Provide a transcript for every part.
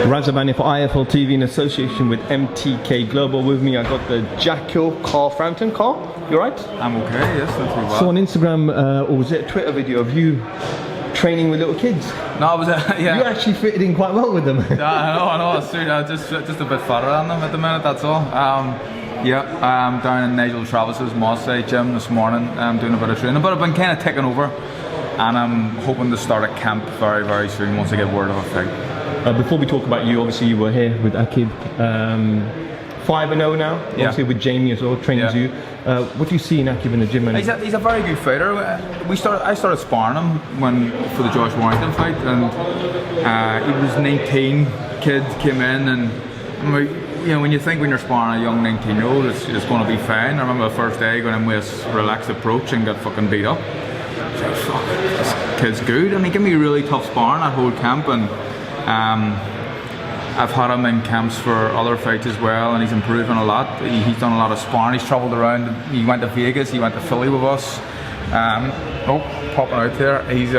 Razabani for IFL TV in association with MTK Global. With me I got the Jamel Carl Frampton. Carl, you alright? I'm okay, yes, not too bad. So on Instagram, or was it a Twitter video of you training with little kids? No, I was, yeah. You actually fitted in quite well with them. I know, it's true. Just a bit fatter than them at the minute, that's all. Yeah, down in Nigel Travis's Moss Side gym this morning, doing a bit of training, but I've been kind of taking over, and I'm hoping to start a camp very, very soon once I get word of a fight. Before we talk about you, obviously you were here with Akib, 5-0 now, obviously with Jamie as well, trains you. What do you see in Akib in the gym? He's a very good fighter. I started sparring him for the Josh Warrington fight, and he was 19, kid came in, and you know, when you think when you're sparring a young 19-year-old, it's going to be fine. I remember the first day going in with a relaxed approach and got fucking beat up. I was like, fuck, this kid's good, and he gave me a really tough sparring that whole camp, and I've had him in camps for other fights as well, and he's improving a lot. He's done a lot of sparring. He's travelled around. He went to Vegas. He went to Philly with us. Popping out there. He's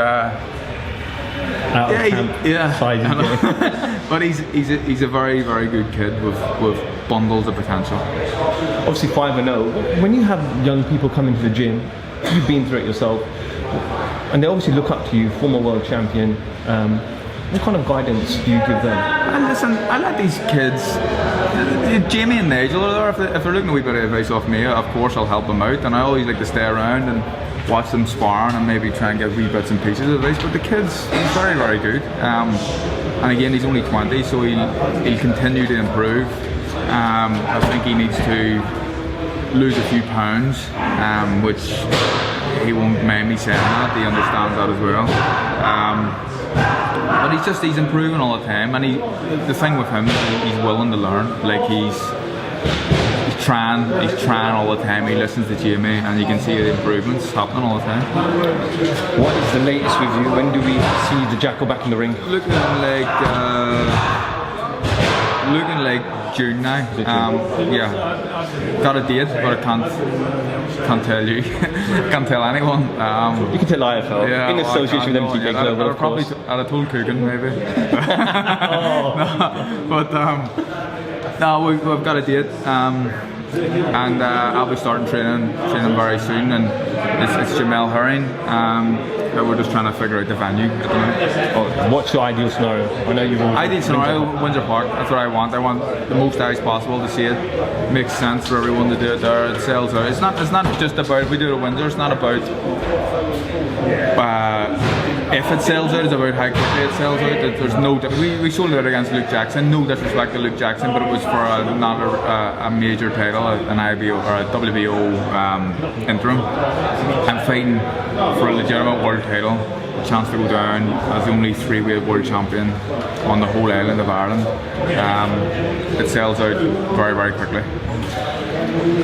but he's a very, very good kid with bundles of potential. Obviously 5-0. When you have young people come into the gym, you've been through it yourself, and they obviously look up to you, former world champion. What kind of guidance do you give them? And listen, I let these kids, Jamie and Nigel are there. If they're looking a wee bit of advice off me, of course I'll help them out, and I always like to stay around and watch them sparring and maybe try and get wee bits and pieces of advice. But the kids, he's very, very good. And again, he's only 20, so he'll continue to improve. I think he needs to lose a few pounds, which he won't mind me saying that. He understands that as well. But he's improving all the time, and the thing with him is he's willing to learn. Like he's trying all the time. He listens to Jamie, and you can see the improvements happening all the time. What is the latest with you? When do we see the Jackal back in the ring? Looking like June now. Yeah, got a date, but I can't tell you. Can't tell anyone. You can tell IFL. Yeah, in association with MTK Global, of probably course. I'd have told Coogan maybe. No, we've got a date, and I'll be starting training very soon, and it's Jamel Herring. We're just trying to figure out the venue at the moment. What's your ideal scenario? I know you've always ideal scenario, Windsor Park. That's what I want. I want the most eyes possible to see it. Makes sense for everyone to do it there. It sells out. It's not just about we do it at Windsor. It's not about if it sells out. It's about how quickly it sells out. There's no. We sold it against Luke Jackson. No disrespect to Luke Jackson, but it was for not a major title, an IBO or a WBO interim. I'm fighting for a legitimate world title, a chance to go down as the only three-weight world champion on the whole island of Ireland. It sells out very, very quickly.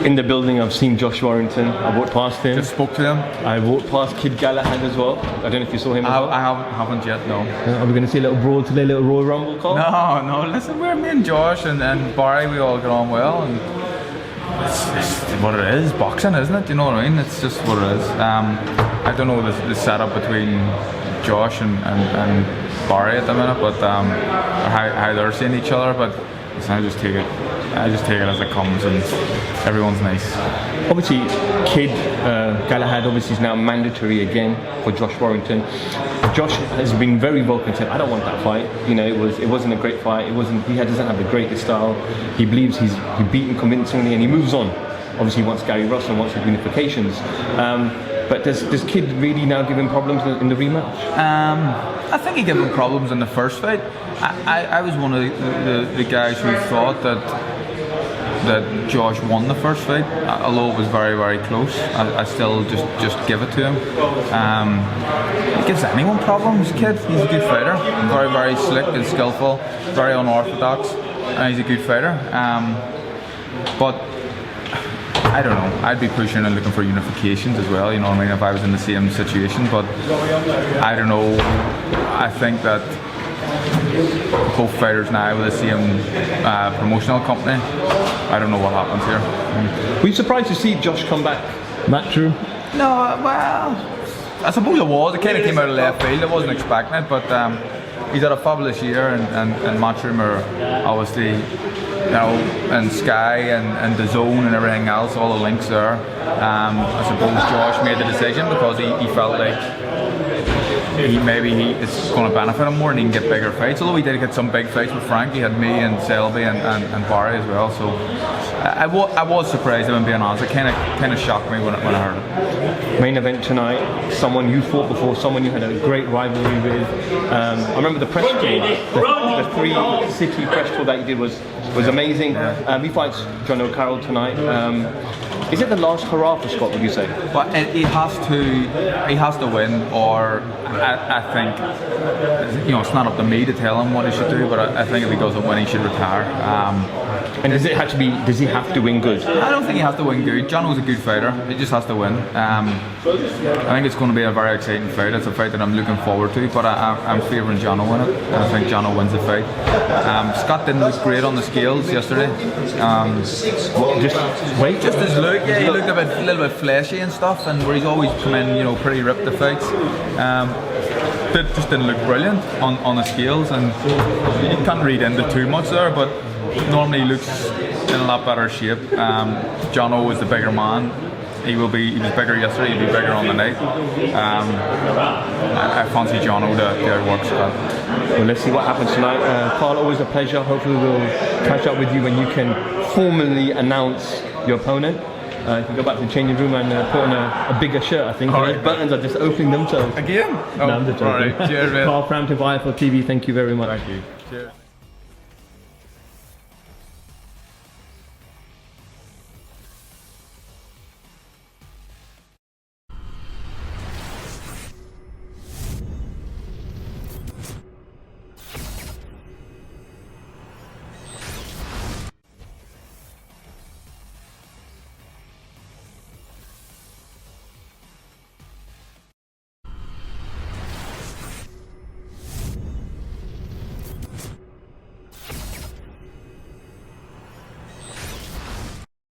In the building, I've seen Josh Warrington. I walked past him. Just spoke to him. I walked past Kid Galahad as well. I don't know if you saw him as well. I haven't yet, no. Are we going to see a little brawl today, a little Royal Rumble call? No, listen, me and Josh and Barry, we all get on well, and it's what it is, boxing, isn't it? You know what I mean? It's just what it is. I don't know the setup between Josh and Barry at the minute, but how they're seeing each other. But listen, I just take it as it comes, and everyone's nice. Obviously, Kid Galahad obviously is now mandatory again for Josh Warrington. Josh has been very vocal and said, "I don't want that fight. You know, it wasn't a great fight. He doesn't have the greatest style. He believes he's beaten convincingly, and he moves on. Obviously, he wants Gary Russell and wants his unifications." But does Kid really now give him problems in the rematch? I think he gave him problems in the first fight. I was one of the guys who thought that Josh won the first fight, although it was very, very close. I still just give it to him. He gives anyone problems, Kid. He's a good fighter, very, very slick and skillful, very unorthodox, and he's a good fighter. But I don't know, I'd be pushing and looking for unifications as well, you know what I mean, if I was in the same situation. But I don't know, I think that both fighters now with the same promotional company, I don't know what happens here. Were you surprised to see Josh come back? That true? No, well, I suppose it was. It kind of came out of left field. I wasn't expecting it, but he's had a fabulous year, and Matchroom are obviously, you know, and Sky and the Zone and everything else, all the links there. I suppose Josh made the decision because he felt like it's going to benefit him more and he can get bigger fights. Although he did get some big fights with Frank, he had me and Selby and Barry as well. So I was surprised, if I'm being honest. It kind of shocked me when I heard it. Main event tonight, someone you fought before, someone you had a great rivalry with. I remember the press tour, the 3 city press tour that you did was amazing. He fights John O'Carroll tonight. Is it the last hurrah for Scott, would you say? But he has to win, or I think, you know, it's not up to me to tell him what he should do, but I think if he doesn't win, he should retire. And does he have to win good? I don't think he has to win good. John was a good fighter. He just has to win. I think it's going to be a very exciting fight. It's a fight that I'm looking forward to, but I'm favouring John to win it. And I think John wins the fight. Scott didn't look great on the scales yesterday. Just his look. Yeah, he looked a little bit fleshy and stuff, and where he's always come in, you know, pretty ripped the fights. Just didn't look brilliant on the scales, and you can't read into too much there, but normally he looks in a lot better shape. Jono is the bigger man. He was bigger yesterday, he'll be bigger on the night. I fancy Jono to outwork Scott. Well, let's see what happens tonight. Carl, always a pleasure. Hopefully we'll catch up with you when you can formally announce your opponent. You can go back to the changing room and put on a bigger shirt, I think. Right. Buttons are just opening themselves. Again? No, I'm just joking. All right. Cheers, man. Carl Frampton, IFL TV, thank you very much. Thank you. Cheers.